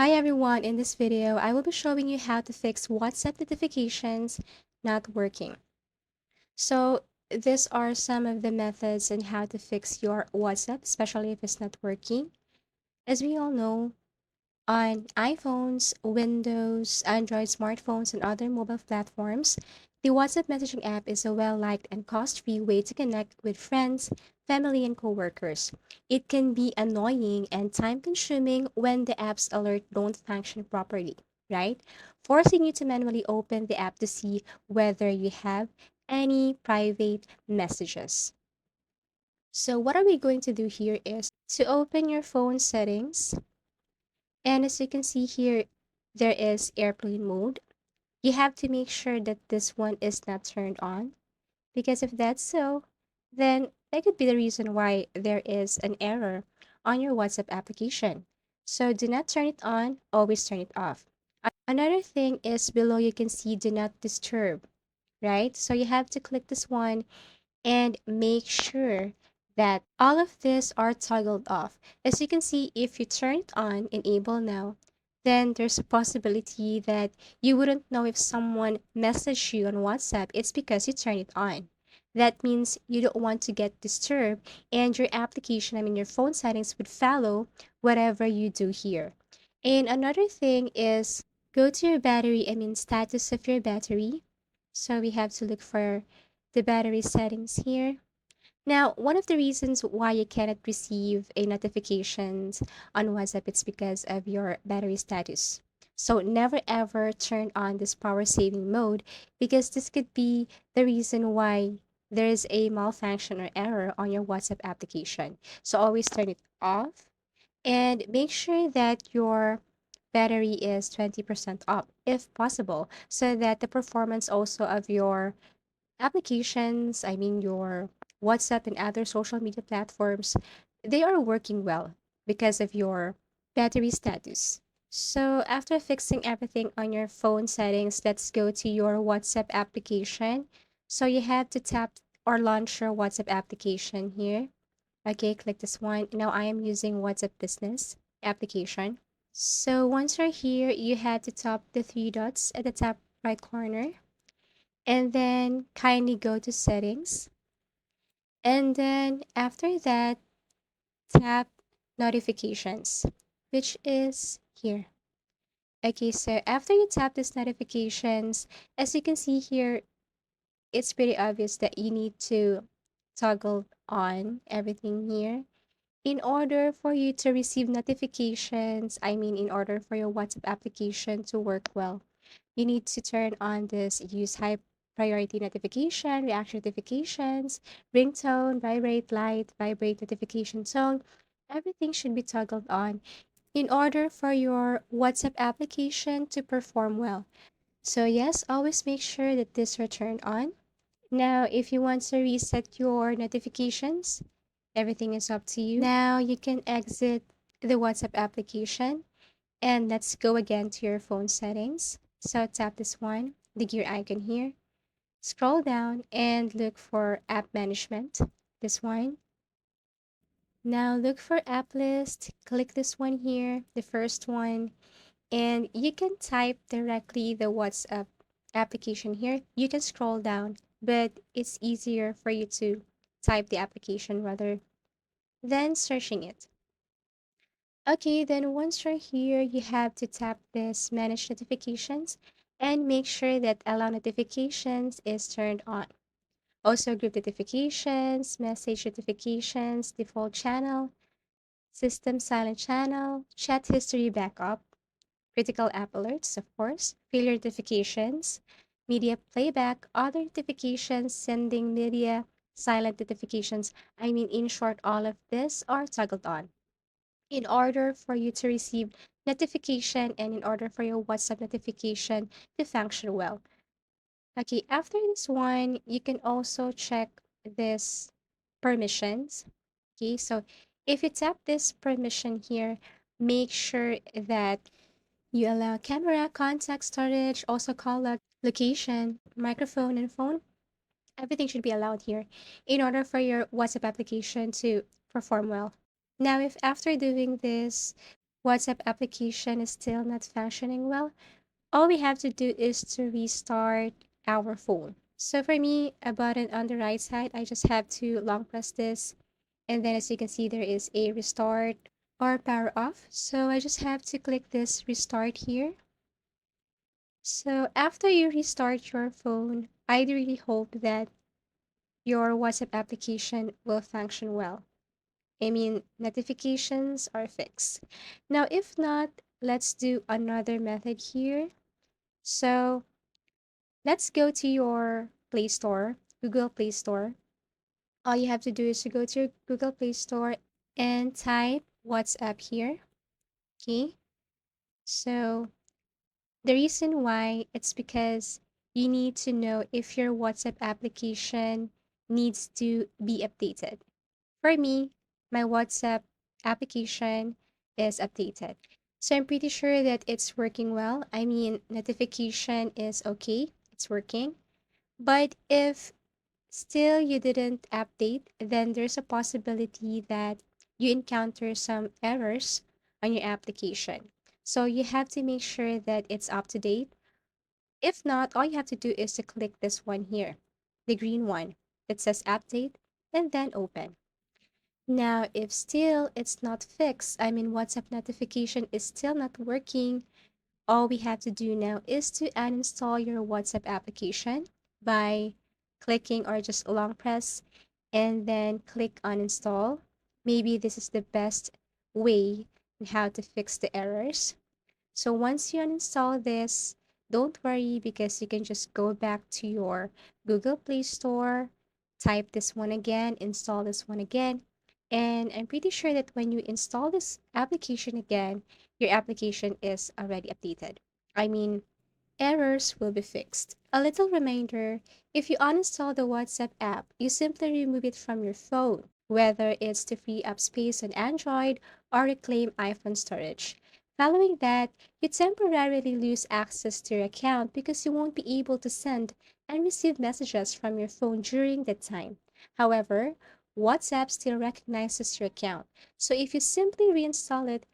Hi everyone, in this video, I will be showing you how to fix WhatsApp notifications not working. So these are some of the methods on how to fix your WhatsApp, especially if it's not working. As we all know, on iPhones, Windows, Android smartphones, and other mobile platforms, the WhatsApp messaging app is a well-liked and cost-free way to connect with friends, family, and coworkers. It can be annoying and time-consuming when the app's alert don't function properly, right? Forcing you to manually open the app to see whether you have any private messages. So what are we going to do here is to open your phone settings, and as you can see here, there is airplane mode. You have to make sure that this one is not turned on, because if that's so, then that could be the reason why there is an error on your WhatsApp application. So do not turn it on, always turn it off. Another thing is below you can see do not disturb, right? So you have to click this one and make sure that all of these are toggled off. As you can see, if you turn it on, enable now, then there's a possibility that you wouldn't know if someone messaged you on WhatsApp. It's because you turn it on. That means you don't want to get disturbed, and your application, your phone settings would follow whatever you do here. And another thing is go to your battery, status of your battery. So we have to look for the battery settings here. Now, one of the reasons why you cannot receive a notifications on WhatsApp it's because of your battery status. So never ever turn on this power saving mode because this could be the reason why there is a malfunction or error on your WhatsApp application. So always turn it off and make sure that your battery is 20% up if possible so that the performance also of your applications, your WhatsApp and other social media platforms, they are working well because of your battery status. So after fixing everything on your phone settings, let's go to your WhatsApp application. So you have to tap or launch your WhatsApp application here. Okay, click this one. Now I am using WhatsApp Business application. So once you're here, you have to tap the three dots at the top right corner and then kindly go to settings. And then after that, tap notifications, which is here. Okay, so after you tap these notifications, as you can see here, it's pretty obvious that you need to toggle on everything here in order for you to receive notifications. In order for your WhatsApp application to work well, you need to turn on this use high priority notification, reaction notifications, ringtone, vibrate, light, vibrate notification tone. Everything should be toggled on in order for your WhatsApp application to perform well. So yes, always make sure that these are turned on. Now, if you want to reset your notifications, everything is up to you. Now you can exit the WhatsApp application and let's go again to your phone settings. So tap this one, the gear icon here. Scroll down and look for app management, this one. Now look for app list, click this one here, the first one, and you can type directly the WhatsApp application here. You can scroll down, but it's easier for you to type the application rather than searching it. Okay, then once you're here, you have to tap this manage notifications and make sure that allow notifications is turned on. Also group notifications, message notifications, default channel, system silent channel, chat history backup, critical app alerts, of course, failure notifications, media playback, other notifications, sending media, silent notifications. In short, all of this are toggled on in order for you to receive notification and in order for your WhatsApp notification to function well. Okay, after this one, you can also check this permissions. Okay, so if you tap this permission here, make sure that you allow camera, contact, storage, also call log, location, microphone, and phone. Everything should be allowed here in order for your WhatsApp application to perform well. Now, if after doing this, WhatsApp application is still not functioning well, all we have to do is to restart our phone. So for me, a button on the right side, I just have to long press this. And then as you can see, there is a restart or power off. So I just have to click this restart here. So after you restart your phone, I really hope that your WhatsApp application will function well. I mean, notifications are fixed. Now, if not, let's do another method here. So let's go to your Play Store, Google Play Store. All you have to do is to go to your Google Play Store and type WhatsApp here. Okay. So the reason why it's because you need to know if your WhatsApp application needs to be updated. For me, my WhatsApp application is updated. So I'm pretty sure that it's working well. I mean, notification is okay, it's working. But if still you didn't update, then there's a possibility that you encounter some errors on your application. So you have to make sure that it's up to date. If not, all you have to do is to click this one here, the green one that says update, and then open. Now, if still it's not fixed, I mean WhatsApp notification is still not working, all we have to do now is to uninstall your WhatsApp application by clicking or just long press and then click uninstall. Maybe this is the best way in how to fix the errors. So once you uninstall this, don't worry because you can just go back to your Google Play Store, type this one again, install this one again. And I'm pretty sure that when you install this application again, your application is already updated. I mean, errors will be fixed. A little reminder, if you uninstall the WhatsApp app, you simply remove it from your phone, whether it's to free up space on Android or reclaim iPhone storage. Following that, you temporarily lose access to your account because you won't be able to send and receive messages from your phone during that time. However, WhatsApp still recognizes your account, so if you simply reinstall it,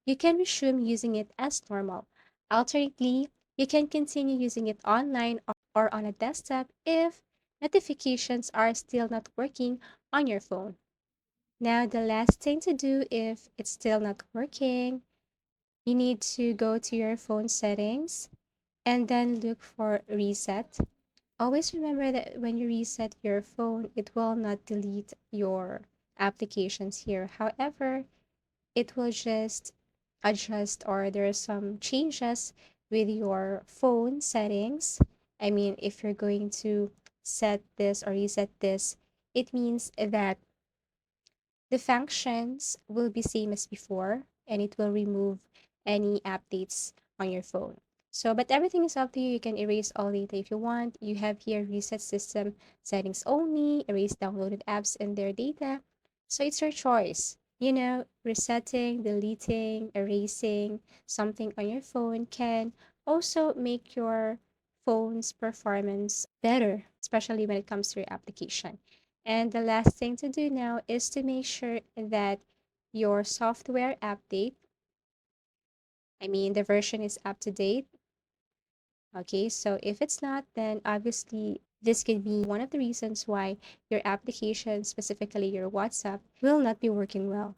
you can resume using it as normal. Alternately, you can continue using it online or on a desktop if notifications are still not working on your phone. Now, the last thing to do if it's still not working, you need to go to your phone settings and then look for reset. Always remember that when you reset your phone, it will not delete your applications here. However, it will just adjust or there are some changes with your phone settings. I mean, if you're going to set this or reset this, it means that the functions will be same as before and it will remove any updates on your phone. So, but everything is up to you. You can erase all data if you want. You have here reset system settings only, erase downloaded apps and their data. So it's your choice. You know, resetting, deleting, erasing something on your phone can also make your phone's performance better, especially when it comes to your application. And the last thing to do now is to make sure that your software update, I mean, the version is up to date. Okay, so if it's not, then obviously this could be one of the reasons why your application, specifically your WhatsApp, will not be working well.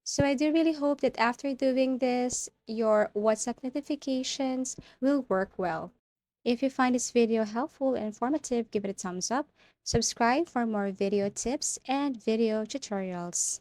So I do really hope that after doing this, your WhatsApp notifications will work well. If you find this video helpful and informative, give it a thumbs up. Subscribe for more video tips and video tutorials.